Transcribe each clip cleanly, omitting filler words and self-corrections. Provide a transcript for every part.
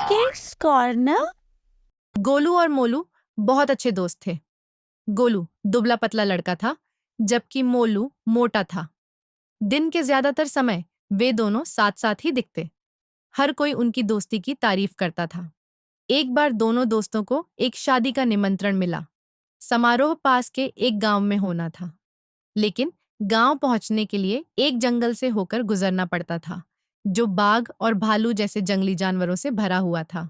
Kids corner. Golu और मोलू बहुत अच्छे दोस्त थे। गोलू दुबला पतला लड़का था, जबकि मोलू मोटा था। दिन के ज्यादातर समय वे दोनों साथ साथ ही दिखते। हर कोई उनकी दोस्ती की तारीफ करता था। एक बार दोनों दोस्तों को एक शादी का निमंत्रण मिला। समारोह पास के एक गांव में होना था, लेकिन गांव पहुंचने के लिए एक जंगल से होकर गुजरना पड़ता था, जो बाघ और भालू जैसे जंगली जानवरों से भरा हुआ था।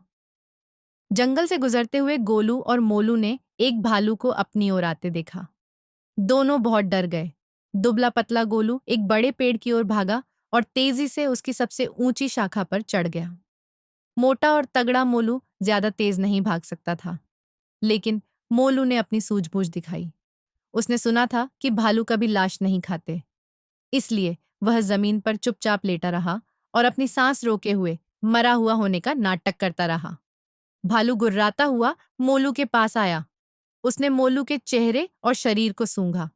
जंगल से गुजरते हुए गोलू और मोलू ने एक भालू को अपनी ओर आते देखा। दोनों बहुत डर गए। दुबला पतला गोलू एक बड़े पेड़ की ओर भागा और तेजी से उसकी सबसे ऊंची शाखा पर चढ़ गया। मोटा और तगड़ा मोलू ज्यादा तेज नहीं भाग सकता था, लेकिन मोलू ने अपनी सूझबूझ दिखाई। उसने सुना था कि भालू कभी लाश नहीं खाते, इसलिए वह जमीन पर चुपचाप लेटा रहा और अपनी सांस रोके हुए मरा हुआ होने का नाटक करता रहा। भालू गुर्राता हुआ मोलू के पास आया। उसने मोलू के चेहरे और शरीर को सूंघा।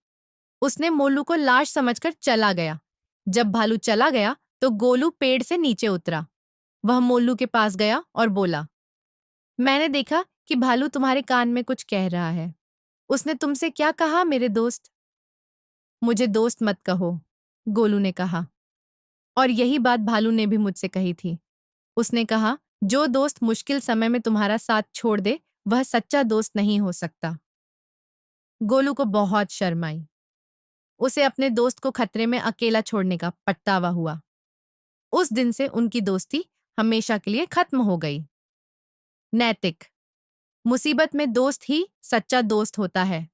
उसने मोलू को लाश समझकर चला गया। जब भालू चला गया तो गोलू पेड़ से नीचे उतरा। वह मोलू के पास गया और बोला, मैंने देखा कि भालू तुम्हारे कान में कुछ कह रहा है। उसने तुमसे क्या कहा मेरे दोस्त? मुझे दोस्त मत कहो, गोलू ने कहा। और यही बात भालू ने भी मुझसे कही थी। उसने कहा, जो दोस्त मुश्किल समय में तुम्हारा साथ छोड़ दे, वह सच्चा दोस्त नहीं हो सकता। गोलू को बहुत शर्म आई। उसे अपने दोस्त को खतरे में अकेला छोड़ने का पछतावा हुआ। उस दिन से उनकी दोस्ती हमेशा के लिए खत्म हो गई। नैतिक: मुसीबत में दोस्त ही सच्चा दोस्त होता है।